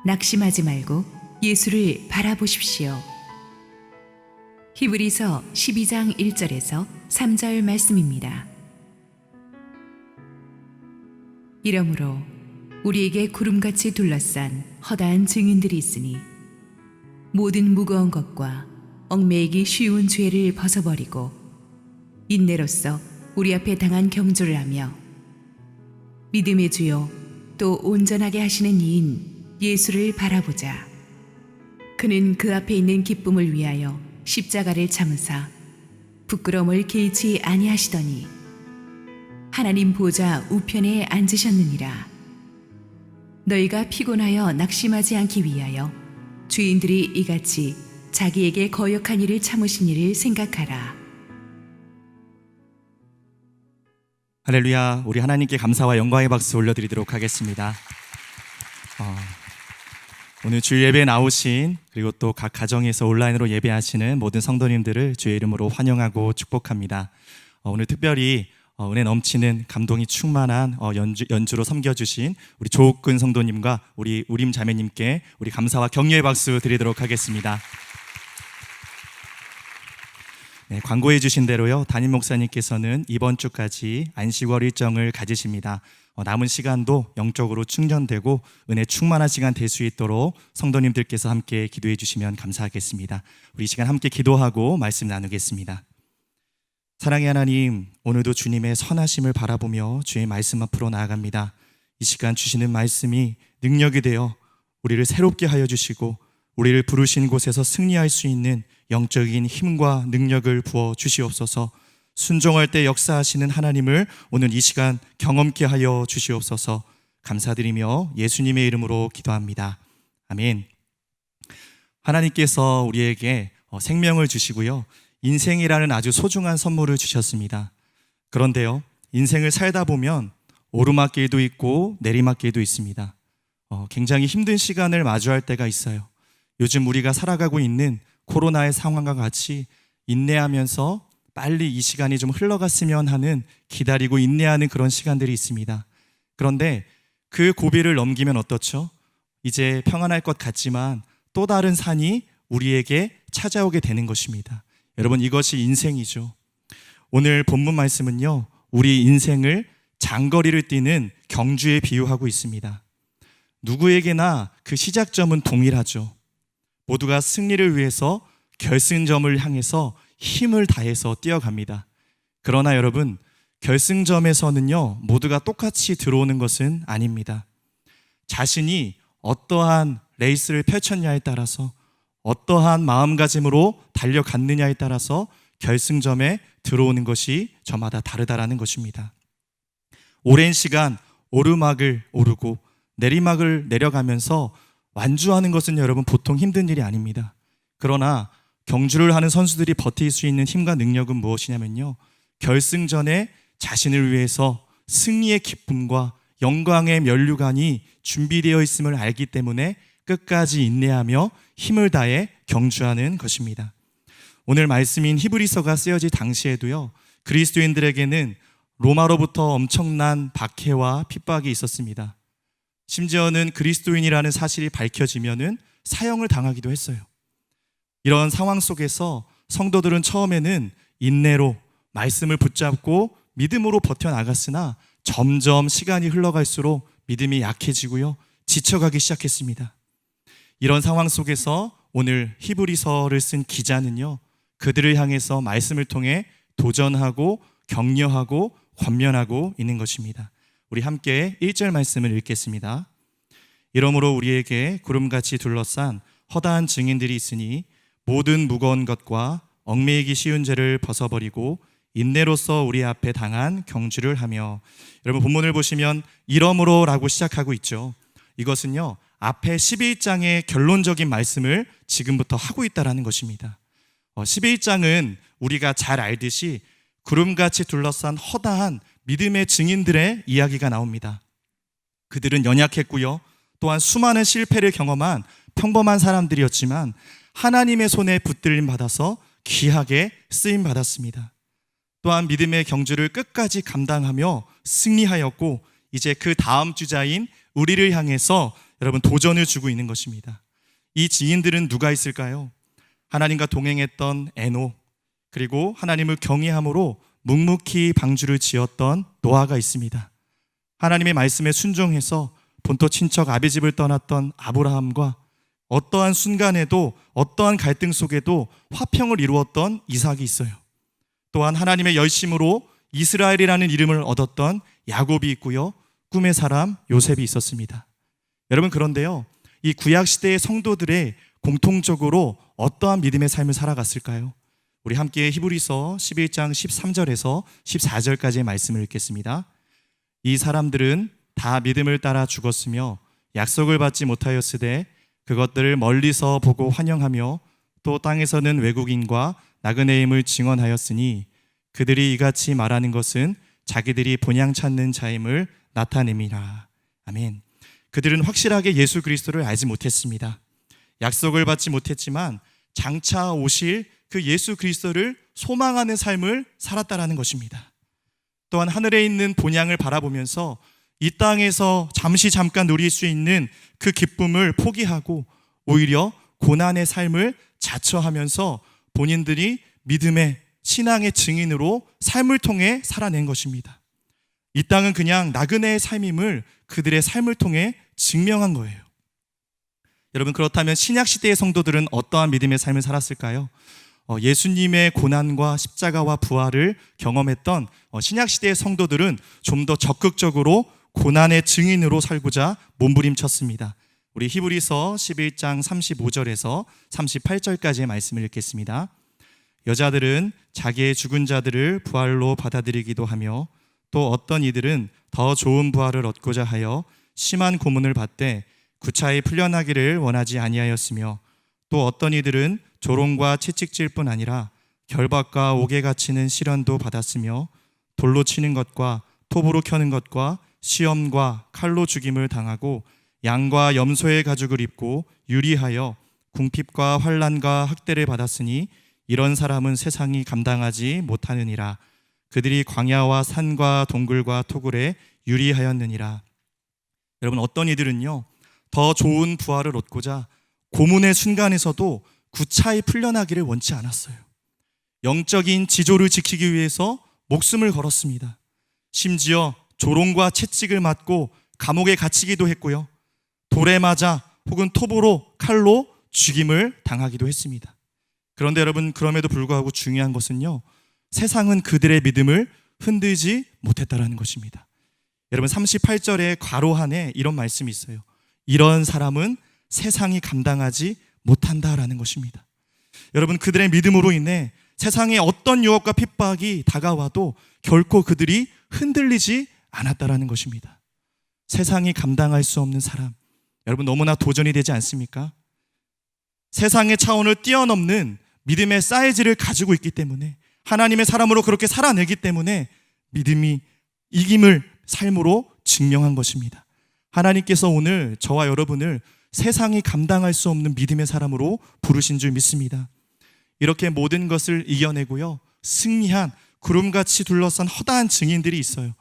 낙심하지 말고 예수를 바라보십시오. 히브리서 12장 1절에서 3절 말씀입니다. 이러므로 우리에게 구름같이 둘러싼 허다한 증인들이 있으니 모든 무거운 것과 얽매이기 쉬운 죄를 벗어버리고 인내로써 우리 앞에 당한 경주를 하며 믿음의 주요 또 온전하게 하시는 이인 예수를 바라보자. 그는 그 앞에 있는 기쁨을 위하여 십자가를 참으사 부끄러움을 개의치 아니하시더니 하나님 보좌 우편에 앉으셨느니라. 너희가 피곤하여 낙심하지 않기 위하여 주인들이 이같이 자기에게 거역한 일을 참으신 일을 생각하라. 할렐루야. 우리 하나님께 감사와 영광의 박수 올려드리도록 하겠습니다. 오늘 주일 예배에 나오신 그리고 또 각 가정에서 온라인으로 예배하시는 모든 성도님들을 주의 이름으로 환영하고 축복합니다. 오늘 특별히 은혜 넘치는 감동이 충만한 연주로 섬겨주신 우리 조옥근 성도님과 우리 우림 자매님께 우리 감사와 격려의 박수 드리도록 하겠습니다. 네, 광고해 주신 대로요, 담임 목사님께서는 이번 주까지 안식월 일정을 가지십니다. 남은 시간도 영적으로 충전되고 은혜 충만한 시간 될 수 있도록 성도님들께서 함께 기도해 주시면 감사하겠습니다. 우리 이 시간 함께 기도하고 말씀 나누겠습니다. 사랑의 하나님, 오늘도 주님의 선하심을 바라보며 주의 말씀 앞으로 나아갑니다. 이 시간 주시는 말씀이 능력이 되어 우리를 새롭게 하여 주시고 우리를 부르신 곳에서 승리할 수 있는 영적인 힘과 능력을 부어 주시옵소서. 순종할 때 역사하시는 하나님을 오늘 이 시간 경험케 하여 주시옵소서. 감사드리며 예수님의 이름으로 기도합니다. 아멘. 하나님께서 우리에게 생명을 주시고요, 인생이라는 아주 소중한 선물을 주셨습니다. 그런데요, 인생을 살다 보면 오르막길도 있고 내리막길도 있습니다. 굉장히 힘든 시간을 마주할 때가 있어요. 요즘 우리가 살아가고 있는 코로나의 상황과 같이 인내하면서 빨리 이 시간이 좀 흘러갔으면 하는, 기다리고 인내하는 그런 시간들이 있습니다. 그런데 그 고비를 넘기면 어떻죠? 이제 평안할 것 같지만 또 다른 산이 우리에게 찾아오게 되는 것입니다. 여러분, 이것이 인생이죠. 오늘 본문 말씀은요, 우리 인생을 장거리를 뛰는 경주에 비유하고 있습니다. 누구에게나 그 시작점은 동일하죠. 모두가 승리를 위해서 결승점을 향해서 힘을 다해서 뛰어갑니다. 그러나 여러분, 결승점에서는요, 모두가 똑같이 들어오는 것은 아닙니다. 자신이 어떠한 레이스를 펼쳤냐에 따라서, 어떠한 마음가짐으로 달려갔느냐에 따라서 결승점에 들어오는 것이 저마다 다르다라는 것입니다. 오랜 시간 오르막을 오르고 내리막을 내려가면서 완주하는 것은 여러분 보통 힘든 일이 아닙니다. 그러나 경주를 하는 선수들이 버틸 수 있는 힘과 능력은 무엇이냐면요, 결승전에 자신을 위해서 승리의 기쁨과 영광의 면류관이 준비되어 있음을 알기 때문에 끝까지 인내하며 힘을 다해 경주하는 것입니다. 오늘 말씀인 히브리서가 쓰여질 당시에도요, 그리스도인들에게는 로마로부터 엄청난 박해와 핍박이 있었습니다. 심지어는 그리스도인이라는 사실이 밝혀지면은 사형을 당하기도 했어요. 이런 상황 속에서 성도들은 처음에는 인내로 말씀을 붙잡고 믿음으로 버텨나갔으나 점점 시간이 흘러갈수록 믿음이 약해지고요, 지쳐가기 시작했습니다. 이런 상황 속에서 오늘 히브리서를 쓴 기자는요, 그들을 향해서 말씀을 통해 도전하고 격려하고 권면하고 있는 것입니다. 우리 함께 1절 말씀을 읽겠습니다. 이러므로 우리에게 구름같이 둘러싼 허다한 증인들이 있으니 모든 무거운 것과 얽매이기 쉬운 죄를 벗어버리고 인내로써 우리 앞에 당한 경주를 하며. 여러분, 본문을 보시면 이러므로 라고 시작하고 있죠. 이것은요, 앞에 11장의 결론적인 말씀을 지금부터 하고 있다는 것입니다. 11장은 우리가 잘 알듯이 구름같이 둘러싼 허다한 믿음의 증인들의 이야기가 나옵니다. 그들은 연약했고요, 또한 수많은 실패를 경험한 평범한 사람들이었지만 하나님의 손에 붙들림 받아서 귀하게 쓰임 받았습니다. 또한 믿음의 경주를 끝까지 감당하며 승리하였고, 이제 그 다음 주자인 우리를 향해서 여러분 도전을 주고 있는 것입니다. 이 증인들은 누가 있을까요? 하나님과 동행했던 에녹, 그리고 하나님을 경외함으로 묵묵히 방주를 지었던 노아가 있습니다. 하나님의 말씀에 순종해서 본토 친척 아비집을 떠났던 아브라함과 어떠한 순간에도 어떠한 갈등 속에도 화평을 이루었던 이삭이 있어요. 또한 하나님의 열심으로 이스라엘이라는 이름을 얻었던 야곱이 있고요. 꿈의 사람 요셉이 있었습니다. 여러분, 그런데요, 이 구약시대의 성도들의 공통적으로 어떠한 믿음의 삶을 살아갔을까요? 우리 함께 히브리서 11장 13절에서 14절까지의 말씀을 읽겠습니다. 이 사람들은 다 믿음을 따라 죽었으며 약속을 받지 못하였으되 그것들을 멀리서 보고 환영하며 또 땅에서는 외국인과 나그네임을 증언하였으니 그들이 이같이 말하는 것은 자기들이 본향 찾는 자임을 나타냄이라. 아멘. 그들은 확실하게 예수 그리스도를 알지 못했습니다. 약속을 받지 못했지만 장차 오실 그 예수 그리스도를 소망하는 삶을 살았다라는 것입니다. 또한 하늘에 있는 본향을 바라보면서 이 땅에서 잠깐 누릴 수 있는 그 기쁨을 포기하고 오히려 고난의 삶을 자처하면서 본인들이 믿음의 신앙의 증인으로 삶을 통해 살아낸 것입니다. 이 땅은 그냥 나그네의 삶임을 그들의 삶을 통해 증명한 거예요. 여러분, 그렇다면 신약시대의 성도들은 어떠한 믿음의 삶을 살았을까요? 예수님의 고난과 십자가와 부활을 경험했던 신약시대의 성도들은 좀 더 적극적으로 고난의 증인으로 살고자 몸부림쳤습니다. 우리 히브리서 11장 35절에서 38절까지의 말씀을 읽겠습니다. 여자들은 자기의 죽은 자들을 부활로 받아들이기도 하며 또 어떤 이들은 더 좋은 부활을 얻고자 하여 심한 고문을 받되 구차히 풀려나기를 원하지 아니하였으며 또 어떤 이들은 조롱과 채찍질 뿐 아니라 결박과 옥에 갇히는 시련도 받았으며 돌로 치는 것과 톱으로 켜는 것과 시험과 칼로 죽임을 당하고 양과 염소의 가죽을 입고 유리하여 궁핍과 환난과 학대를 받았으니 이런 사람은 세상이 감당하지 못하느니라. 그들이 광야와 산과 동굴과 토굴에 유리하였느니라. 여러분, 어떤 이들은요, 더 좋은 부활을 얻고자 고문의 순간에서도 구차히 풀려나기를 원치 않았어요. 영적인 지조를 지키기 위해서 목숨을 걸었습니다. 심지어 조롱과 채찍을 맞고 감옥에 갇히기도 했고요. 돌에 맞아 혹은 톱으로 칼로 죽임을 당하기도 했습니다. 그런데 여러분, 그럼에도 불구하고 중요한 것은요, 세상은 그들의 믿음을 흔들지 못했다라는 것입니다. 여러분, 38절에 괄호 안에 이런 말씀이 있어요. 이런 사람은 세상이 감당하지 못한다라는 것입니다. 여러분, 그들의 믿음으로 인해 세상에 어떤 유혹과 핍박이 다가와도 결코 그들이 흔들리지 않았다라는 것입니다. 세상이 감당할 수 없는 사람, 여러분, 너무나 도전이 되지 않습니까? 세상의 차원을 뛰어넘는 믿음의 사이즈를 가지고 있기 때문에, 하나님의 사람으로 그렇게 살아내기 때문에 믿음이 이김을 삶으로 증명한 것입니다. 하나님께서 오늘 저와 여러분을 세상이 감당할 수 없는 믿음의 사람으로 부르신 줄 믿습니다. 이렇게 모든 것을 이겨내고요, 승리한 구름같이 둘러싼 허다한 증인들이 있어요.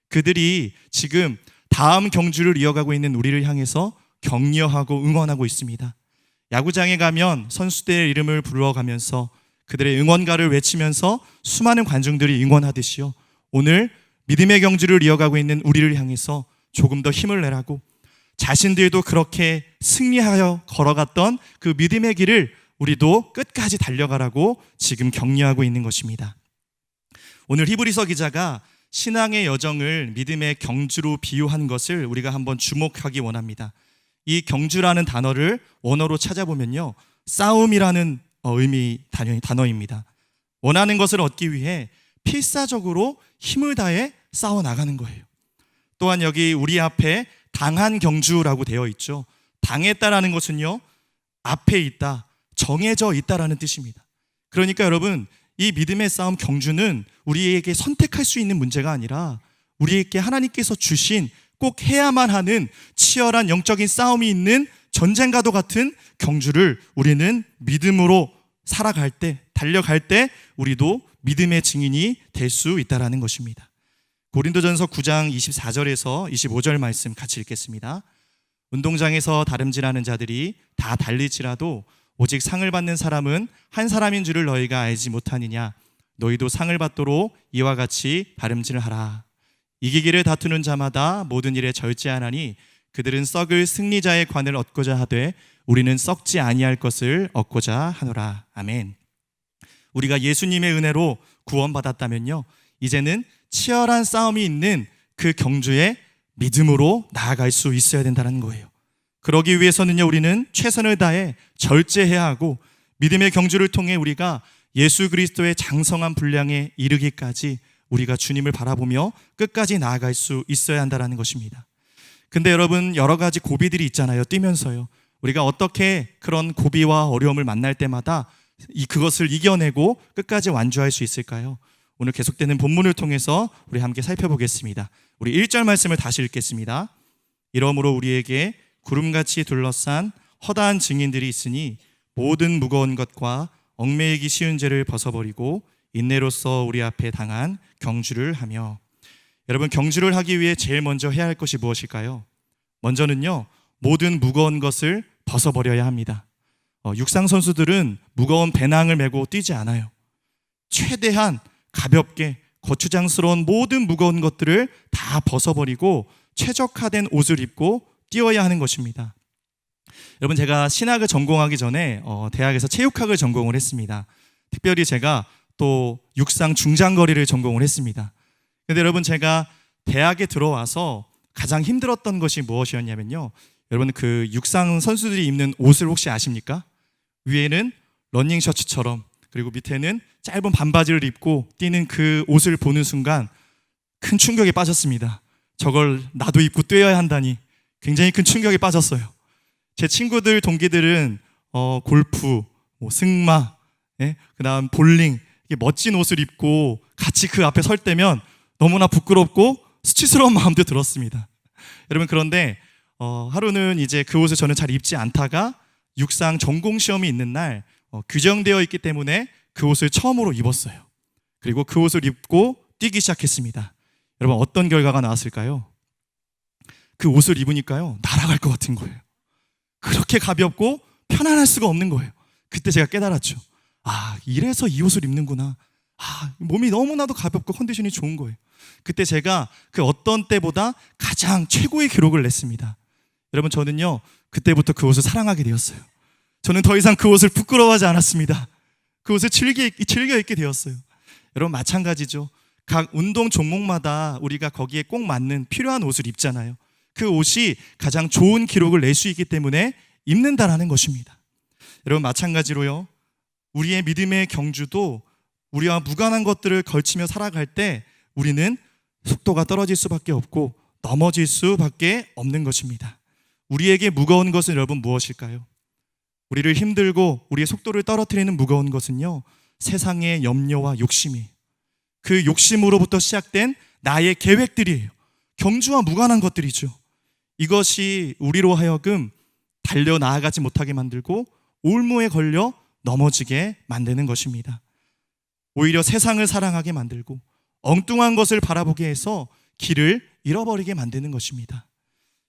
그들이 지금 다음 경주를 이어가고 있는 우리를 향해서 격려하고 응원하고 있습니다. 야구장에 가면 선수들의 이름을 불러가면서 그들의 응원가를 외치면서 수많은 관중들이 응원하듯이요, 오늘 믿음의 경주를 이어가고 있는 우리를 향해서 조금 더 힘을 내라고, 자신들도 그렇게 승리하여 걸어갔던 그 믿음의 길을 우리도 끝까지 달려가라고 지금 격려하고 있는 것입니다. 오늘 히브리서 기자가 신앙의 여정을 믿음의 경주로 비유한 것을 우리가 한번 주목하기 원합니다. 이 경주라는 단어를 원어로 찾아보면요, 싸움이라는 의미 단어입니다. 원하는 것을 얻기 위해 필사적으로 힘을 다해 싸워 나가는 거예요. 또한 여기 우리 앞에 당한 경주라고 되어 있죠. 당했다라는 것은요, 앞에 있다, 정해져 있다라는 뜻입니다. 그러니까 여러분, 이 믿음의 싸움 경주는 우리에게 선택할 수 있는 문제가 아니라 우리에게 하나님께서 주신 꼭 해야만 하는 치열한 영적인 싸움이 있는 전쟁과도 같은 경주를 우리는 믿음으로 살아갈 때, 달려갈 때 우리도 믿음의 증인이 될 수 있다는 것입니다. 고린도전서 9장 24절에서 25절 말씀 같이 읽겠습니다. 운동장에서 다름질하는 자들이 다 달릴지라도 오직 상을 받는 사람은 한 사람인 줄을 너희가 알지 못하느냐. 너희도 상을 받도록 이와 같이 다름질을 하라. 이기기를 다투는 자마다 모든 일에 절제하나니 그들은 썩을 승리자의 관을 얻고자 하되 우리는 썩지 아니할 것을 얻고자 하노라. 아멘. 우리가 예수님의 은혜로 구원받았다면요, 이제는 치열한 싸움이 있는 그 경주에 믿음으로 나아갈 수 있어야 된다는 거예요. 그러기 위해서는요, 우리는 최선을 다해 절제해야 하고 믿음의 경주를 통해 우리가 예수 그리스도의 장성한 분량에 이르기까지 우리가 주님을 바라보며 끝까지 나아갈 수 있어야 한다는 것입니다. 근데 여러분, 여러 가지 고비들이 있잖아요. 뛰면서요. 우리가 어떻게 그런 고비와 어려움을 만날 때마다 그것을 이겨내고 끝까지 완주할 수 있을까요? 오늘 계속되는 본문을 통해서 우리 함께 살펴보겠습니다. 우리 1절 말씀을 다시 읽겠습니다. 이러므로 우리에게 구름같이 둘러싼 허다한 증인들이 있으니 모든 무거운 것과 얽매이기 쉬운 죄를 벗어버리고 인내로써 우리 앞에 당한 경주를 하며. 여러분, 경주를 하기 위해 제일 먼저 해야 할 것이 무엇일까요? 먼저는요, 모든 무거운 것을 벗어버려야 합니다. 육상 선수들은 무거운 배낭을 메고 뛰지 않아요. 최대한 가볍게 거추장스러운 모든 무거운 것들을 다 벗어버리고 최적화된 옷을 입고 뛰어야 하는 것입니다. 여러분, 제가 신학을 전공하기 전에 대학에서 체육학을 전공을 했습니다. 특별히 제가 또 육상 중장거리를 전공을 했습니다. 근데 여러분, 제가 대학에 들어와서 가장 힘들었던 것이 무엇이었냐면요, 여러분, 그 육상 선수들이 입는 옷을 혹시 아십니까? 위에는 러닝 셔츠처럼, 그리고 밑에는 짧은 반바지를 입고 뛰는 그 옷을 보는 순간 큰 충격에 빠졌습니다. 저걸 나도 입고 뛰어야 한다니 굉장히 큰 충격에 빠졌어요. 제 친구들, 동기들은 골프, 승마, 그다음 볼링, 이렇게 멋진 옷을 입고 같이 그 앞에 설 때면 너무나 부끄럽고 수치스러운 마음도 들었습니다. 여러분, 그런데 하루는 이제 그 옷을 저는 잘 입지 않다가 육상 전공 시험이 있는 날 규정되어 있기 때문에 그 옷을 처음으로 입었어요. 그리고 그 옷을 입고 뛰기 시작했습니다. 여러분, 어떤 결과가 나왔을까요? 그 옷을 입으니까요, 날아갈 것 같은 거예요. 그렇게 가볍고 편안할 수가 없는 거예요. 그때 제가 깨달았죠. 이래서 이 옷을 입는구나. 몸이 너무나도 가볍고 컨디션이 좋은 거예요. 그때 제가 그 어떤 때보다 가장 최고의 기록을 냈습니다. 여러분, 저는요, 그때부터 그 옷을 사랑하게 되었어요. 저는 더 이상 그 옷을 부끄러워하지 않았습니다. 그 옷을 즐겨 입게 되었어요. 여러분, 마찬가지죠. 각 운동 종목마다 우리가 거기에 꼭 맞는 필요한 옷을 입잖아요. 그 옷이 가장 좋은 기록을 낼 수 있기 때문에 입는다라는 것입니다. 여러분, 마찬가지로요, 우리의 믿음의 경주도 우리와 무관한 것들을 걸치며 살아갈 때 우리는 속도가 떨어질 수밖에 없고 넘어질 수밖에 없는 것입니다. 우리에게 무거운 것은 여러분 무엇일까요? 우리를 힘들고 우리의 속도를 떨어뜨리는 무거운 것은요, 세상의 염려와 욕심이에요. 그 욕심으로부터 시작된 나의 계획들이에요. 경주와 무관한 것들이죠. 이것이 우리로 하여금 달려 나아가지 못하게 만들고 올무에 걸려 넘어지게 만드는 것입니다. 오히려 세상을 사랑하게 만들고 엉뚱한 것을 바라보게 해서 길을 잃어버리게 만드는 것입니다.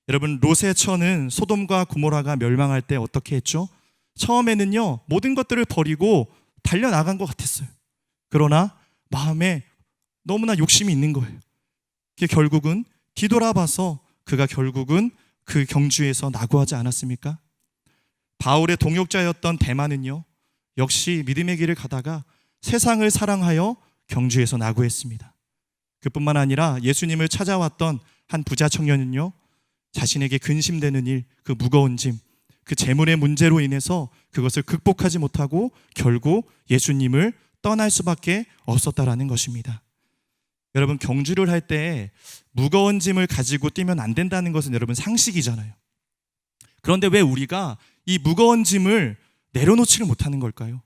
여러분, 롯의 처는 소돔과 고모라가 멸망할 때 어떻게 했죠? 처음에는요, 모든 것들을 버리고 달려나간 것 같았어요. 그러나 마음에 너무나 욕심이 있는 거예요. 그게 결국은 뒤돌아봐서 그가 결국은 그 경주에서 낙오하지 않았습니까? 바울의 동역자였던 데마는요, 역시 믿음의 길을 가다가 세상을 사랑하여 경주에서 낙오했습니다. 그뿐만 아니라 예수님을 찾아왔던 한 부자 청년은요, 자신에게 근심되는 일, 그 무거운 짐, 그 재물의 문제로 인해서 그것을 극복하지 못하고 결국 예수님을 떠날 수밖에 없었다라는 것입니다. 여러분, 경주를 할 때 무거운 짐을 가지고 뛰면 안 된다는 것은 여러분 상식이잖아요. 그런데 왜 우리가 이 무거운 짐을 내려놓지를 못하는 걸까요?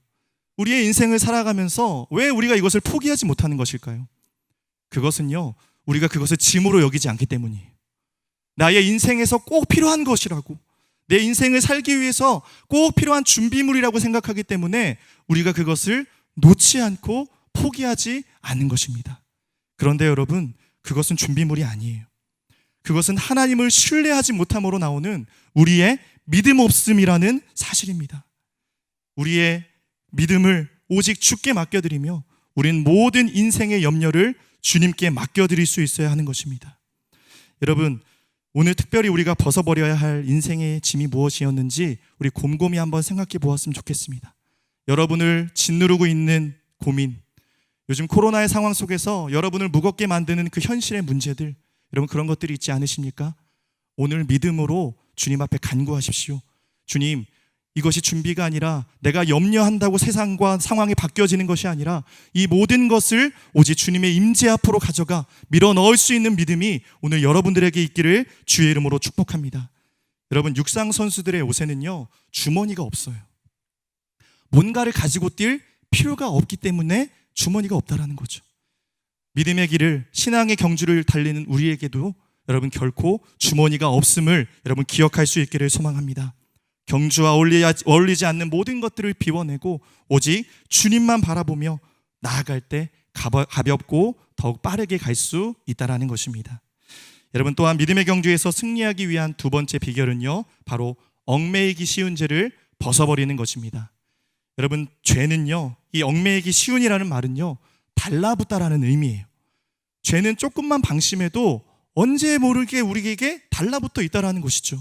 우리의 인생을 살아가면서 왜 우리가 이것을 포기하지 못하는 것일까요? 그것은요, 우리가 그것을 짐으로 여기지 않기 때문이에요. 나의 인생에서 꼭 필요한 것이라고, 내 인생을 살기 위해서 꼭 필요한 준비물이라고 생각하기 때문에 우리가 그것을 놓지 않고 포기하지 않는 것입니다. 그런데 여러분, 그것은 준비물이 아니에요. 그것은 하나님을 신뢰하지 못함으로 나오는 우리의 믿음 없음이라는 사실입니다. 우리의 믿음을 오직 주께 맡겨드리며 우리는 모든 인생의 염려를 주님께 맡겨드릴 수 있어야 하는 것입니다. 여러분, 오늘 특별히 우리가 벗어버려야 할 인생의 짐이 무엇이었는지 우리 곰곰이 한번 생각해 보았으면 좋겠습니다. 여러분을 짓누르고 있는 고민, 요즘 코로나의 상황 속에서 여러분을 무겁게 만드는 그 현실의 문제들, 여러분 그런 것들이 있지 않으십니까? 오늘 믿음으로 주님 앞에 간구하십시오. 주님, 이것이 준비가 아니라 내가 염려한다고 세상과 상황이 바뀌어지는 것이 아니라 이 모든 것을 오직 주님의 임재 앞으로 가져가 밀어 넣을 수 있는 믿음이 오늘 여러분들에게 있기를 주의 이름으로 축복합니다. 여러분, 육상 선수들의 옷에는요, 주머니가 없어요. 뭔가를 가지고 뛸 필요가 없기 때문에 주머니가 없다라는 거죠. 믿음의 길을, 신앙의 경주를 달리는 우리에게도 여러분 결코 주머니가 없음을 여러분 기억할 수 있기를 소망합니다. 경주와 어울리지 않는 모든 것들을 비워내고 오직 주님만 바라보며 나아갈 때 가볍고 더욱 빠르게 갈 수 있다는 것입니다. 여러분, 또한 믿음의 경주에서 승리하기 위한 두 번째 비결은요, 바로 얽매이기 쉬운 죄를 벗어버리는 것입니다. 여러분, 죄는요, 이 얽매이기 쉬운이라는 말은요, 달라붙다라는 의미예요. 죄는 조금만 방심해도 언제 모르게 우리에게 달라붙어 있다라는 것이죠.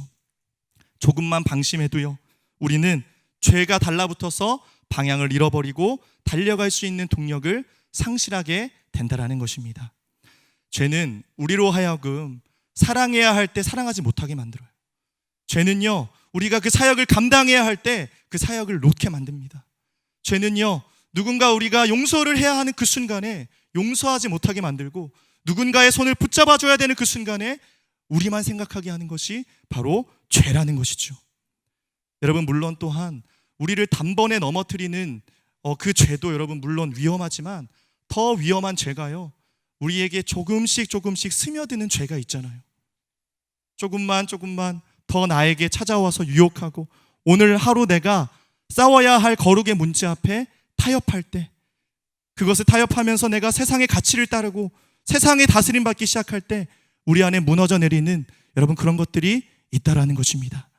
조금만 방심해도요, 우리는 죄가 달라붙어서 방향을 잃어버리고 달려갈 수 있는 동력을 상실하게 된다라는 것입니다. 죄는 우리로 하여금 사랑해야 할 때 사랑하지 못하게 만들어요. 죄는요, 우리가 그 사역을 감당해야 할 때 그 사역을 놓게 만듭니다. 죄는요, 누군가 우리가 용서를 해야 하는 그 순간에 용서하지 못하게 만들고 누군가의 손을 붙잡아줘야 되는 그 순간에 우리만 생각하게 하는 것이 바로 죄라는 것이죠. 여러분, 물론 또한 우리를 단번에 넘어뜨리는 그 죄도 여러분 물론 위험하지만 더 위험한 죄가요, 우리에게 조금씩 스며드는 죄가 있잖아요. 조금만 더 나에게 찾아와서 유혹하고 오늘 하루 내가 싸워야 할 거룩의 문제 앞에 타협할 때, 그것을 타협하면서 내가 세상의 가치를 따르고 세상에 다스림 받기 시작할 때 우리 안에 무너져 내리는 여러분 그런 것들이 있다라는 것입니다.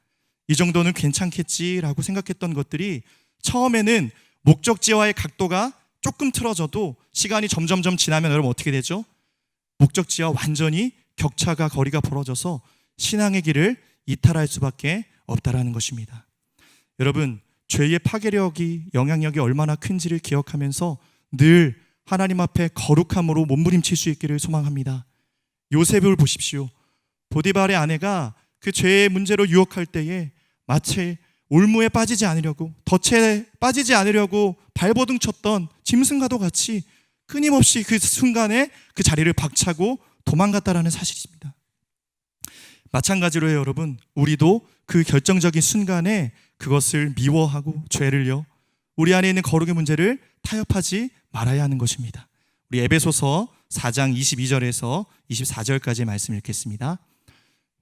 이 정도는 괜찮겠지라고 생각했던 것들이 처음에는 목적지와의 각도가 조금 틀어져도 시간이 점점 지나면 여러분 어떻게 되죠? 목적지와 완전히 격차가 거리가 벌어져서 신앙의 길을 이탈할 수밖에 없다라는 것입니다. 여러분, 죄의 파괴력이, 영향력이 얼마나 큰지를 기억하면서 늘 하나님 앞에 거룩함으로 몸부림칠 수 있기를 소망합니다. 요셉을 보십시오. 보디발의 아내가 그 죄의 문제로 유혹할 때에 마치 올무에 빠지지 않으려고, 덫에 빠지지 않으려고 발버둥 쳤던 짐승과도 같이 끊임없이 그 순간에 그 자리를 박차고 도망갔다라는 사실입니다. 마찬가지로 여러분, 우리도 그 결정적인 순간에 그것을 미워하고 죄를요, 우리 안에 있는 거룩의 문제를 타협하지 말아야 하는 것입니다. 우리 에베소서 4장 22절에서 24절까지의 말씀 읽겠습니다.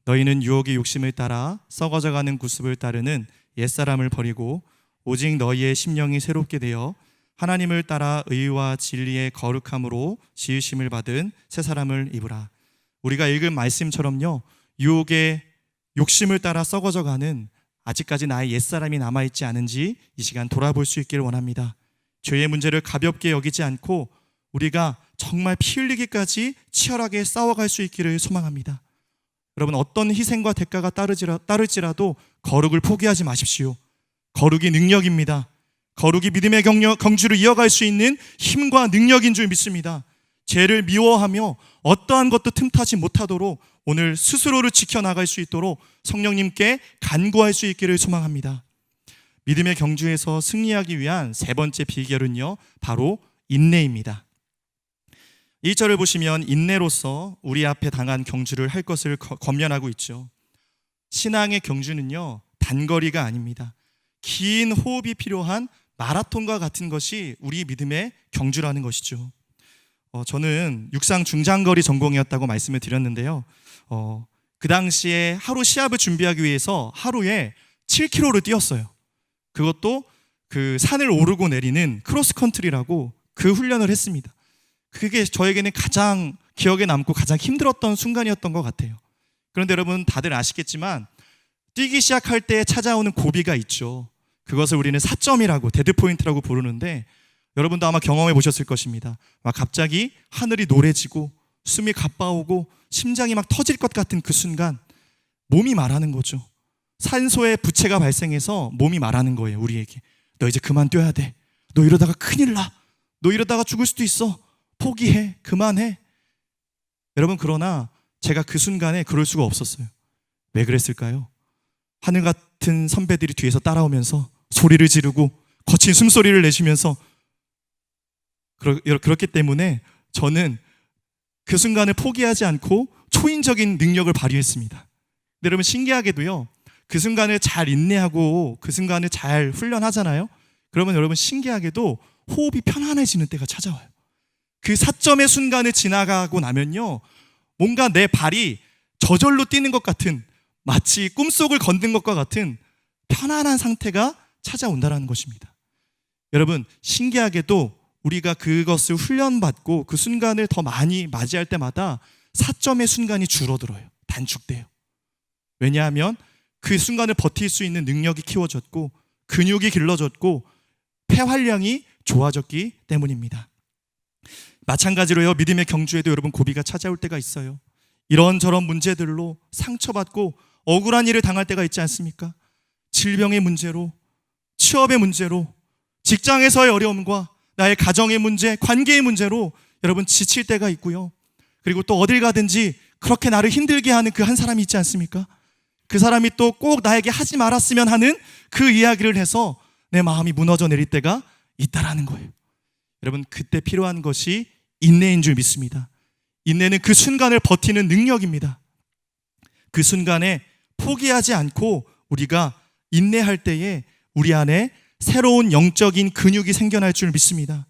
너희는 유혹의 욕심을 따라 썩어져가는 구습을 따르는 옛사람을 버리고 오직 너희의 심령이 새롭게 되어 하나님을 따라 의와 진리의 거룩함으로 지으심을 받은 새 사람을 입으라. 우리가 읽은 말씀처럼요, 유혹의 욕심을 따라 썩어져가는 아직까지 나의 옛사람이 남아있지 않은지 이 시간 돌아볼 수 있기를 원합니다. 죄의 문제를 가볍게 여기지 않고 우리가 정말 피 흘리기까지 치열하게 싸워갈 수 있기를 소망합니다. 여러분, 어떤 희생과 대가가 따를지라도 거룩을 포기하지 마십시오. 거룩이 능력입니다. 거룩이 믿음의 경주를 이어갈 수 있는 힘과 능력인 줄 믿습니다. 죄를 미워하며 어떠한 것도 틈타지 못하도록 오늘 스스로를 지켜나갈 수 있도록 성령님께 간구할 수 있기를 소망합니다. 믿음의 경주에서 승리하기 위한 세 번째 비결은요, 바로 인내입니다. 1절을 보시면 인내로서 우리 앞에 당한 경주를 할 것을 권면하고 있죠. 신앙의 경주는요, 단거리가 아닙니다. 긴 호흡이 필요한 마라톤과 같은 것이 우리 믿음의 경주라는 것이죠. 저는 육상 중장거리 전공이었다고 말씀을 드렸는데요. 그 당시에 하루 시합을 준비하기 위해서 하루에 7km를 뛰었어요. 그것도 그 산을 오르고 내리는 크로스컨트리라고 그 훈련을 했습니다. 그게 저에게는 가장 기억에 남고 가장 힘들었던 순간이었던 것 같아요. 그런데 여러분 다들 아시겠지만 뛰기 시작할 때 찾아오는 고비가 있죠. 그것을 우리는 사점이라고, 데드포인트라고 부르는데 여러분도 아마 경험해 보셨을 것입니다. 막 갑자기 하늘이 노래지고 숨이 가빠오고 심장이 막 터질 것 같은 그 순간 몸이 말하는 거죠. 산소의 부채가 발생해서 몸이 말하는 거예요. 우리에게 너 이제 그만 뛰어야 돼. 너 이러다가 큰일 나. 너 이러다가 죽을 수도 있어. 포기해. 그만해. 여러분, 그러나 제가 그 순간에 그럴 수가 없었어요. 왜 그랬을까요? 하늘 같은 선배들이 뒤에서 따라오면서 소리를 지르고 거친 숨소리를 내쉬면서 그렇기 때문에 저는 그 순간을 포기하지 않고 초인적인 능력을 발휘했습니다. 근데 여러분, 신기하게도요, 그 순간을 잘 인내하고 그 순간을 잘 훈련하잖아요. 그러면 여러분, 신기하게도 호흡이 편안해지는 때가 찾아와요. 그 사점의 순간을 지나가고 나면요, 뭔가 내 발이 저절로 뛰는 것 같은, 마치 꿈속을 걷는 것과 같은 편안한 상태가 찾아온다는 것입니다. 여러분, 신기하게도 우리가 그것을 훈련받고 그 순간을 더 많이 맞이할 때마다 사점의 순간이 줄어들어요. 단축돼요. 왜냐하면 그 순간을 버틸 수 있는 능력이 키워졌고 근육이 길러졌고 폐활량이 좋아졌기 때문입니다. 마찬가지로요, 믿음의 경주에도 여러분 고비가 찾아올 때가 있어요. 이런저런 문제들로 상처받고 억울한 일을 당할 때가 있지 않습니까? 질병의 문제로, 취업의 문제로, 직장에서의 어려움과 나의 가정의 문제, 관계의 문제로 여러분 지칠 때가 있고요. 그리고 또 어딜 가든지 그렇게 나를 힘들게 하는 그 한 사람이 있지 않습니까? 그 사람이 또 꼭 나에게 하지 말았으면 하는 그 이야기를 해서 내 마음이 무너져 내릴 때가 있다라는 거예요. 여러분, 그때 필요한 것이 인내인 줄 믿습니다. 인내는 그 순간을 버티는 능력입니다. 그 순간에 포기하지 않고 우리가 인내할 때에 우리 안에 새로운 영적인 근육이 생겨날 줄 믿습니다.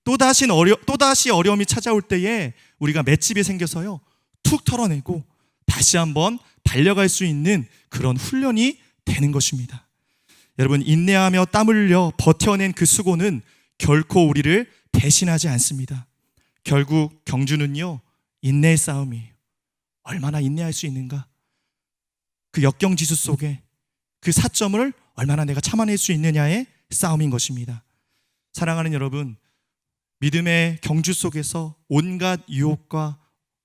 또다시 어려움이 찾아올 때에 우리가 맷집이 생겨서요, 툭 털어내고 다시 한번 달려갈 수 있는 그런 훈련이 되는 것입니다. 여러분, 인내하며 땀 흘려 버텨낸 그 수고는 결코 우리를 배신하지 않습니다. 결국 경주는요, 인내의 싸움이에요. 얼마나 인내할 수 있는가? 그 역경지수 속에 그 사점을 얼마나 내가 참아낼 수 있느냐의 싸움인 것입니다. 사랑하는 여러분, 믿음의 경주 속에서 온갖 유혹과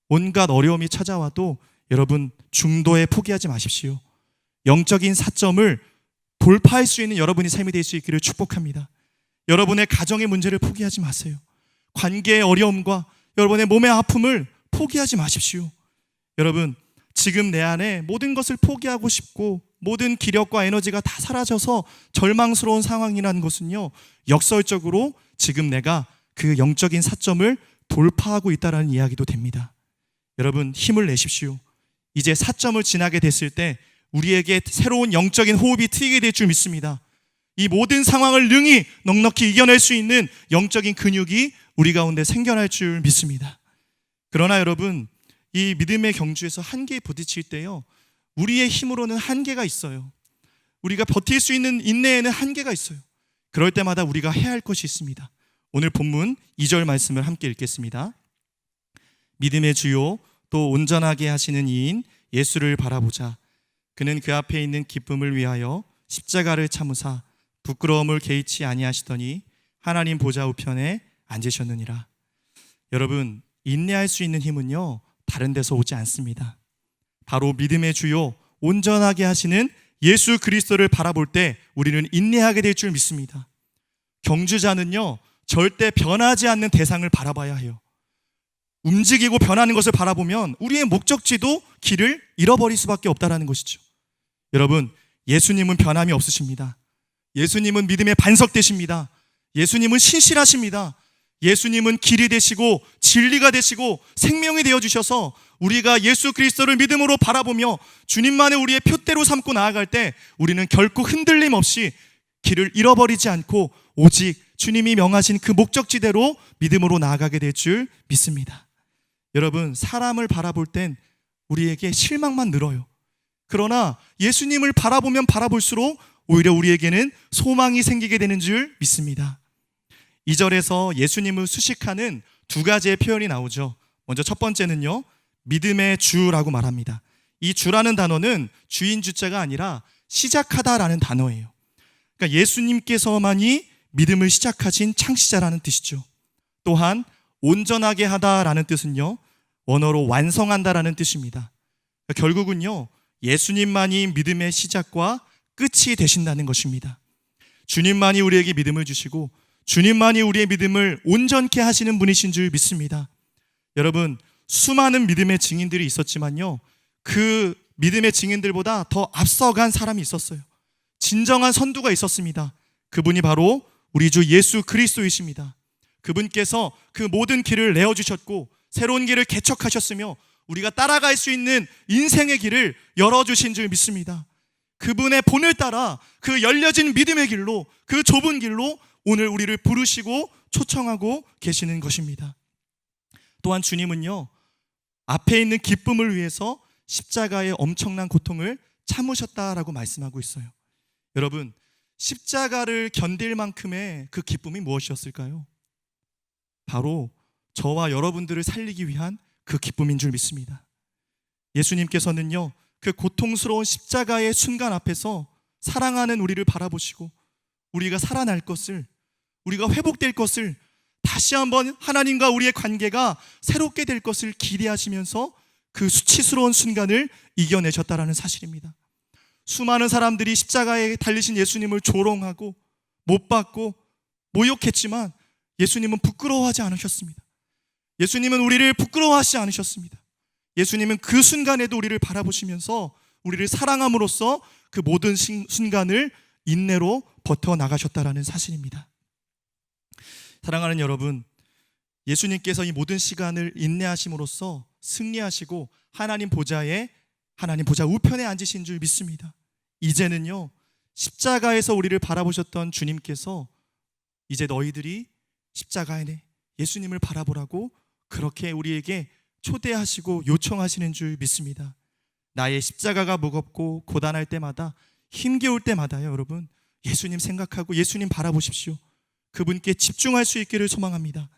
온갖 어려움이 찾아와도 여러분, 중도에 포기하지 마십시오. 영적인 사점을 돌파할 수 있는 여러분의 삶이 될 수 있기를 축복합니다. 여러분의 가정의 문제를 포기하지 마세요. 관계의 어려움과 여러분의 몸의 아픔을 포기하지 마십시오. 여러분, 지금 내 안에 모든 것을 포기하고 싶고 모든 기력과 에너지가 다 사라져서 절망스러운 상황이라는 것은요, 역설적으로 지금 내가 그 영적인 사점을 돌파하고 있다는 이야기도 됩니다. 여러분, 힘을 내십시오. 이제 사점을 지나게 됐을 때 우리에게 새로운 영적인 호흡이 트이게 될 줄 믿습니다. 이 모든 상황을 능히 넉넉히 이겨낼 수 있는 영적인 근육이 우리 가운데 생겨날 줄 믿습니다. 그러나 여러분, 이 믿음의 경주에서 한계에 부딪힐 때요, 우리의 힘으로는 한계가 있어요. 우리가 버틸 수 있는 인내에는 한계가 있어요. 그럴 때마다 우리가 해야 할 것이 있습니다. 오늘 본문 2절 말씀을 함께 읽겠습니다. 믿음의 주요 또 온전하게 하시는 이인 예수를 바라보자. 그는 그 앞에 있는 기쁨을 위하여 십자가를 참으사 부끄러움을 개의치 아니하시더니 하나님 보좌 우편에 앉으셨느니라. 여러분, 인내할 수 있는 힘은요, 다른 데서 오지 않습니다. 바로 믿음의 주요 온전하게 하시는 예수 그리스도를 바라볼 때 우리는 인내하게 될 줄 믿습니다. 경주자는요, 절대 변하지 않는 대상을 바라봐야 해요. 움직이고 변하는 것을 바라보면 우리의 목적지도 길을 잃어버릴 수밖에 없다는 것이죠. 여러분, 예수님은 변함이 없으십니다. 예수님은 믿음의 반석 되십니다. 예수님은 신실하십니다. 예수님은 길이 되시고 진리가 되시고 생명이 되어주셔서 우리가 예수 그리스도를 믿음으로 바라보며 주님만의 우리의 표대로 삼고 나아갈 때 우리는 결코 흔들림 없이 길을 잃어버리지 않고 오직 주님이 명하신 그 목적지대로 믿음으로 나아가게 될 줄 믿습니다. 여러분, 사람을 바라볼 땐 우리에게 실망만 늘어요. 그러나 예수님을 바라보면 바라볼수록 오히려 우리에게는 소망이 생기게 되는 줄 믿습니다. 2절에서 예수님을 수식하는 두 가지의 표현이 나오죠. 먼저 첫 번째는요, 믿음의 주라고 말합니다. 이 주라는 단어는 주인 주자가 아니라 시작하다라는 단어예요. 그러니까 예수님께서만이 믿음을 시작하신 창시자라는 뜻이죠. 또한 온전하게 하다라는 뜻은요, 원어로 완성한다라는 뜻입니다. 그러니까 결국은요, 예수님만이 믿음의 시작과 끝이 되신다는 것입니다. 주님만이 우리에게 믿음을 주시고 주님만이 우리의 믿음을 온전케 하시는 분이신 줄 믿습니다. 여러분, 수많은 믿음의 증인들이 있었지만요, 그 믿음의 증인들보다 더 앞서간 사람이 있었어요. 진정한 선두가 있었습니다. 그분이 바로 우리 주 예수 그리스도이십니다. 그분께서 그 모든 길을 내어주셨고 새로운 길을 개척하셨으며 우리가 따라갈 수 있는 인생의 길을 열어주신 줄 믿습니다. 그분의 본을 따라 그 열려진 믿음의 길로, 그 좁은 길로 오늘 우리를 부르시고 초청하고 계시는 것입니다. 또한 주님은요, 앞에 있는 기쁨을 위해서 십자가의 엄청난 고통을 참으셨다라고 말씀하고 있어요. 여러분, 십자가를 견딜 만큼의 그 기쁨이 무엇이었을까요? 바로 저와 여러분들을 살리기 위한 그 기쁨인 줄 믿습니다. 예수님께서는요, 그 고통스러운 십자가의 순간 앞에서 사랑하는 우리를 바라보시고 우리가 살아날 것을, 우리가 회복될 것을, 다시 한번 하나님과 우리의 관계가 새롭게 될 것을 기대하시면서 그 수치스러운 순간을 이겨내셨다라는 사실입니다. 수많은 사람들이 십자가에 달리신 예수님을 조롱하고 못 박고 모욕했지만 예수님은 부끄러워하지 않으셨습니다. 예수님은 우리를 부끄러워하지 않으셨습니다. 예수님은 그 순간에도 우리를 바라보시면서 우리를 사랑함으로써 그 모든 순간을 인내로 버텨나가셨다라는 사실입니다. 사랑하는 여러분, 예수님께서 이 모든 시간을 인내하심으로써 승리하시고 하나님 보좌 우편에 앉으신 줄 믿습니다. 이제는요, 십자가에서 우리를 바라보셨던 주님께서 이제 너희들이 십자가에 예수님을 바라보라고 그렇게 우리에게 초대하시고 요청하시는 줄 믿습니다. 나의 십자가가 무겁고 고단할 때마다, 힘겨울 때마다요, 여러분, 예수님 생각하고 예수님 바라보십시오. 그분께 집중할 수 있기를 소망합니다.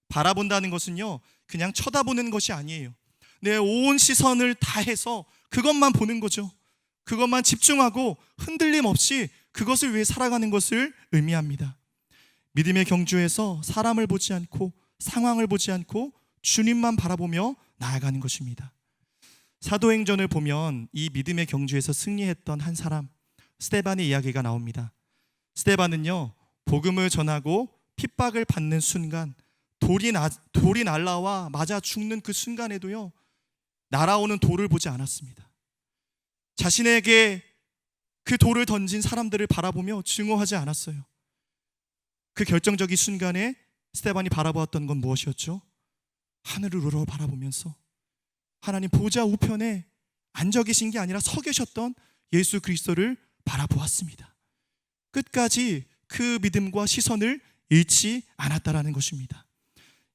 바라본다는 것은요, 그냥 쳐다보는 것이 아니에요. 내 온 시선을 다해서 그것만 보는 거죠. 그것만 집중하고 흔들림 없이 그것을 위해 살아가는 것을 의미합니다. 믿음의 경주에서 사람을 보지 않고 상황을 보지 않고 주님만 바라보며 나아가는 것입니다. 사도행전을 보면 이 믿음의 경주에서 승리했던 한 사람, 스데반의 이야기가 나옵니다. 스데반은요, 복음을 전하고 핍박을 받는 순간, 돌이 날라와 맞아 죽는 그 순간에도요, 날아오는 돌을 보지 않았습니다. 자신에게 그 돌을 던진 사람들을 바라보며 증오하지 않았어요. 그 결정적인 순간에 스데반이 바라보았던 건 무엇이었죠? 하늘을 우러 바라보면서 하나님 보좌 우편에 앉아 계신 게 아니라 서 계셨던 예수 그리스도를 바라보았습니다. 끝까지 그 믿음과 시선을 잃지 않았다라는 것입니다.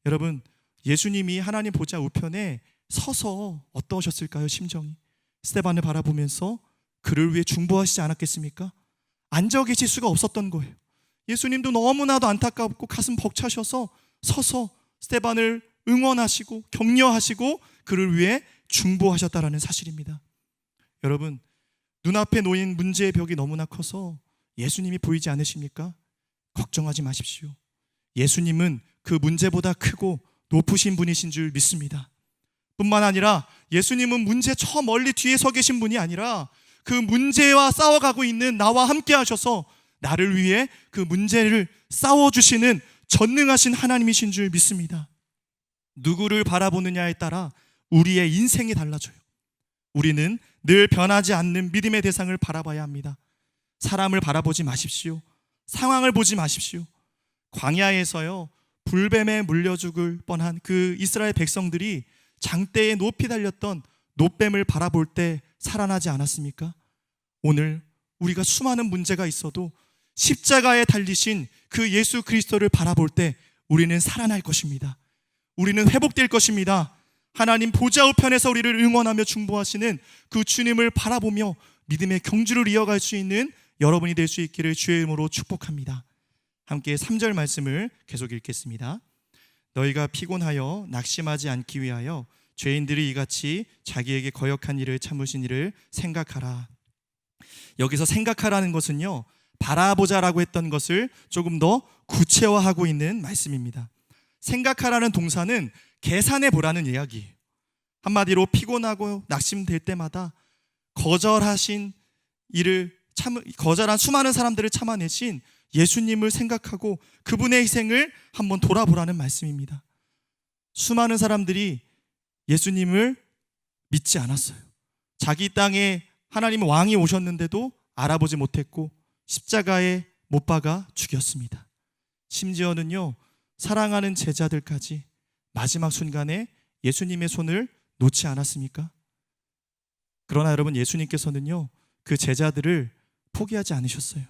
여러분, 예수님이 하나님 보좌 우편에 서서 어떠셨을까요? 심정이 스데반을 바라보면서 그를 위해 중보하시지 않았겠습니까? 앉아 계실 수가 없었던 거예요. 예수님도 너무나도 안타깝고 가슴 벅차셔서 서서 스데반을 응원하시고 격려하시고 그를 위해 중보하셨다라는 사실입니다. 여러분, 눈앞에 놓인 문제의 벽이 너무나 커서 예수님이 보이지 않으십니까? 걱정하지 마십시오. 예수님은 그 문제보다 크고 높으신 분이신 줄 믿습니다. 뿐만 아니라 예수님은 문제 저 멀리 뒤에 서 계신 분이 아니라 그 문제와 싸워가고 있는 나와 함께 하셔서 나를 위해 그 문제를 싸워주시는 전능하신 하나님이신 줄 믿습니다. 누구를 바라보느냐에 따라 우리의 인생이 달라져요. 우리는 늘 변하지 않는 믿음의 대상을 바라봐야 합니다. 사람을 바라보지 마십시오. 상황을 보지 마십시오. 광야에서요, 불뱀에 물려 죽을 뻔한 그 이스라엘 백성들이 장대에 높이 달렸던 놋뱀을 바라볼 때 살아나지 않았습니까? 오늘 우리가 수많은 문제가 있어도 십자가에 달리신 그 예수 그리스도를 바라볼 때 우리는 살아날 것입니다. 우리는 회복될 것입니다. 하나님 보좌 우편에서 우리를 응원하며 중보하시는 그 주님을 바라보며 믿음의 경주를 이어갈 수 있는 여러분이 될 수 있기를 주의 이름으로 축복합니다. 함께 3절 말씀을 계속 읽겠습니다. 너희가 피곤하여 낙심하지 않기 위하여 죄인들이 이같이 자기에게 거역한 일을 참으신 일을 생각하라. 여기서 생각하라는 것은요, 바라보자라고 했던 것을 조금 더 구체화하고 있는 말씀입니다. 생각하라는 동사는 계산해 보라는 이야기예요. 한마디로 피곤하고 낙심될 때마다 거절한 수많은 사람들을 참아내신 예수님을 생각하고 그분의 희생을 한번 돌아보라는 말씀입니다. 수많은 사람들이 예수님을 믿지 않았어요. 자기 땅에 하나님의 왕이 오셨는데도 알아보지 못했고 십자가에 못 박아 죽였습니다. 심지어는요, 사랑하는 제자들까지 마지막 순간에 예수님의 손을 놓지 않았습니까? 그러나 여러분, 예수님께서는요, 그 제자들을 포기하지 않으셨어요.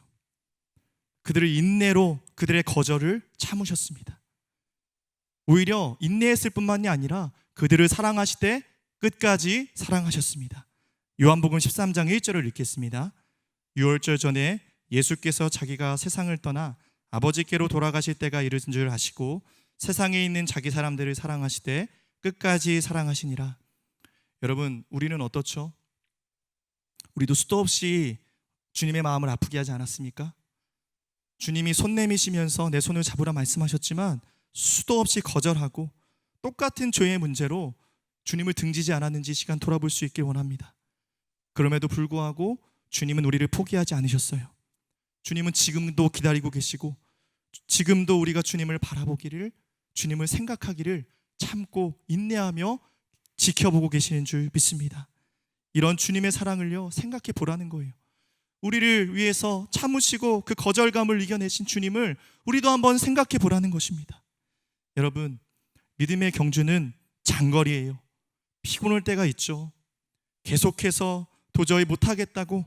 그들을 인내로 그들의 거절을 참으셨습니다. 오히려 인내했을 뿐만이 아니라 그들을 사랑하시되 끝까지 사랑하셨습니다. 요한복음 13장 1절을 읽겠습니다. 유월절 전에 예수께서 자기가 세상을 떠나 아버지께로 돌아가실 때가 이른 줄 아시고 세상에 있는 자기 사람들을 사랑하시되 끝까지 사랑하시니라. 여러분, 우리는 어떻죠? 우리도 수도 없이 주님의 마음을 아프게 하지 않았습니까? 주님이 손 내미시면서 내 손을 잡으라 말씀하셨지만 수도 없이 거절하고 똑같은 죄의 문제로 주님을 등지지 않았는지 시간 돌아볼 수 있길 원합니다. 그럼에도 불구하고 주님은 우리를 포기하지 않으셨어요. 주님은 지금도 기다리고 계시고 지금도 우리가 주님을 바라보기를, 주님을 생각하기를 참고 인내하며 지켜보고 계시는 줄 믿습니다. 이런 주님의 사랑을요, 생각해 보라는 거예요. 우리를 위해서 참으시고 그 거절감을 이겨내신 주님을 우리도 한번 생각해 보라는 것입니다. 여러분, 믿음의 경주는 장거리예요. 피곤할 때가 있죠. 계속해서 도저히 못하겠다고,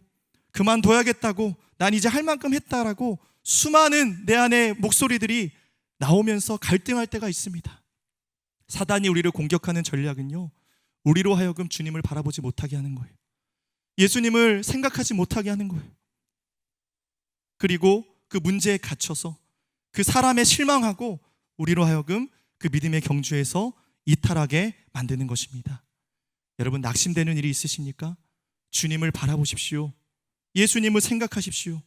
그만둬야겠다고, 난 이제 할 만큼 했다라고 수많은 내 안의 목소리들이 나오면서 갈등할 때가 있습니다. 사단이 우리를 공격하는 전략은요, 우리로 하여금 주님을 바라보지 못하게 하는 거예요. 예수님을 생각하지 못하게 하는 거예요. 그리고 그 문제에 갇혀서 그 사람에 실망하고 우리로 하여금 그 믿음의 경주에서 이탈하게 만드는 것입니다. 여러분, 낙심되는 일이 있으십니까? 주님을 바라보십시오. 예수님을 생각하십시오.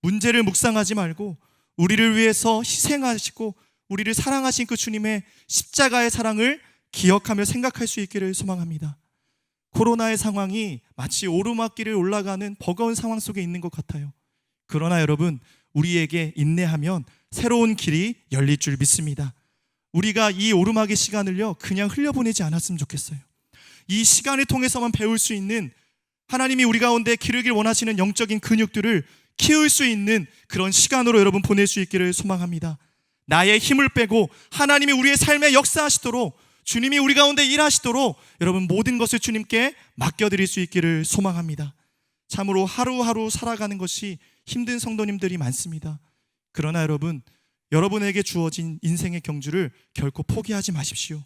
문제를 묵상하지 말고 우리를 위해서 희생하시고 우리를 사랑하신 그 주님의 십자가의 사랑을 기억하며 생각할 수 있기를 소망합니다. 코로나의 상황이 마치 오르막길을 올라가는 버거운 상황 속에 있는 것 같아요. 그러나 여러분, 우리에게 인내하면 새로운 길이 열릴 줄 믿습니다. 우리가 이 오르막의 시간을요, 그냥 흘려보내지 않았으면 좋겠어요. 이 시간을 통해서만 배울 수 있는, 하나님이 우리 가운데 기르길 원하시는 영적인 근육들을 키울 수 있는 그런 시간으로 여러분 보낼 수 있기를 소망합니다. 나의 힘을 빼고 하나님이 우리의 삶에 역사하시도록, 주님이 우리 가운데 일하시도록 여러분 모든 것을 주님께 맡겨드릴 수 있기를 소망합니다. 참으로 하루하루 살아가는 것이 힘든 성도님들이 많습니다. 그러나 여러분, 여러분에게 주어진 인생의 경주를 결코 포기하지 마십시오.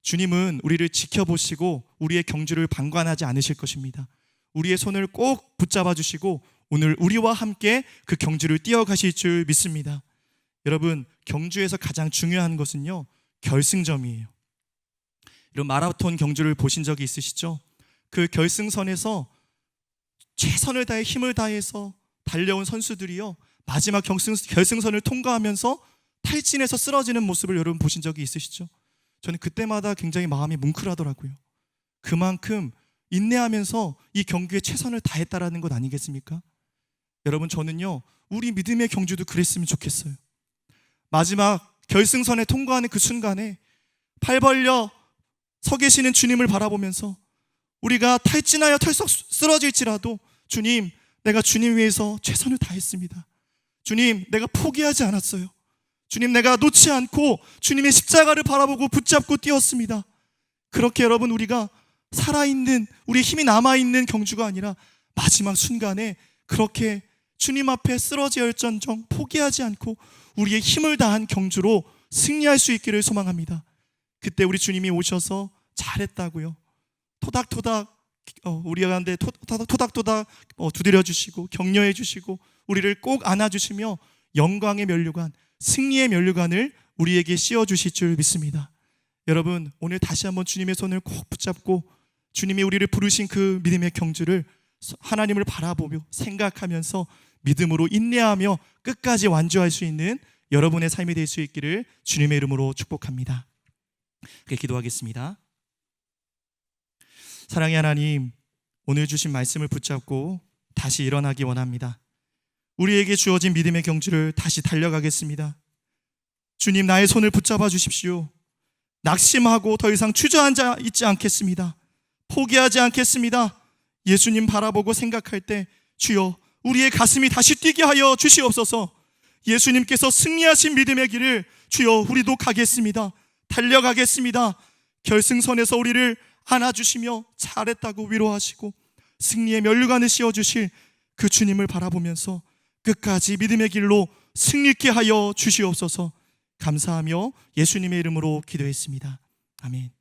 주님은 우리를 지켜보시고 우리의 경주를 방관하지 않으실 것입니다. 우리의 손을 꼭 붙잡아 주시고 오늘 우리와 함께 그 경주를 뛰어가실 줄 믿습니다. 여러분, 경주에서 가장 중요한 것은요, 결승점이에요. 이런 마라톤 경주를 보신 적이 있으시죠? 그 결승선에서 최선을 다해 힘을 다해서 달려온 선수들이요, 마지막 결승선을 통과하면서 탈진해서 쓰러지는 모습을 여러분 보신 적이 있으시죠? 저는 그때마다 굉장히 마음이 뭉클하더라고요. 그만큼 인내하면서 이 경기에 최선을 다했다라는 것 아니겠습니까? 여러분, 저는요, 우리 믿음의 경주도 그랬으면 좋겠어요. 마지막 결승선에 통과하는 그 순간에 팔 벌려 서 계시는 주님을 바라보면서 우리가 탈진하여 털썩 쓰러질지라도, 주님, 내가 주님 위해서 최선을 다했습니다. 주님, 내가 포기하지 않았어요. 주님, 내가 놓지 않고 주님의 십자가를 바라보고 붙잡고 뛰었습니다. 그렇게 여러분, 우리가 살아있는, 우리의 힘이 남아있는 경주가 아니라 마지막 순간에 그렇게 주님 앞에 쓰러질전정 포기하지 않고 우리의 힘을 다한 경주로 승리할 수 있기를 소망합니다. 그때 우리 주님이 오셔서 잘했다고요, 토닥토닥 우리 가운데 토닥토닥 두드려 주시고 격려해 주시고 우리를 꼭 안아주시며 영광의 면류관, 승리의 면류관을 우리에게 씌워주실 줄 믿습니다. 여러분, 오늘 다시 한번 주님의 손을 꼭 붙잡고 주님이 우리를 부르신 그 믿음의 경주를 하나님을 바라보며 생각하면서 믿음으로 인내하며 끝까지 완주할 수 있는 여러분의 삶이 될 수 있기를 주님의 이름으로 축복합니다. 그렇게 기도하겠습니다. 사랑의 하나님, 오늘 주신 말씀을 붙잡고 다시 일어나기 원합니다. 우리에게 주어진 믿음의 경주를 다시 달려가겠습니다. 주님, 나의 손을 붙잡아 주십시오. 낙심하고 더 이상 주저앉아 있지 않겠습니다. 포기하지 않겠습니다. 예수님 바라보고 생각할 때 주여 우리의 가슴이 다시 뛰게 하여 주시옵소서. 예수님께서 승리하신 믿음의 길을 주여 우리도 가겠습니다. 달려가겠습니다. 결승선에서 우리를 안아주시며 잘했다고 위로하시고 승리의 면류관을 씌워주실 그 주님을 바라보면서 끝까지 믿음의 길로 승리케 하여 주시옵소서. 감사하며 예수님의 이름으로 기도했습니다. 아멘.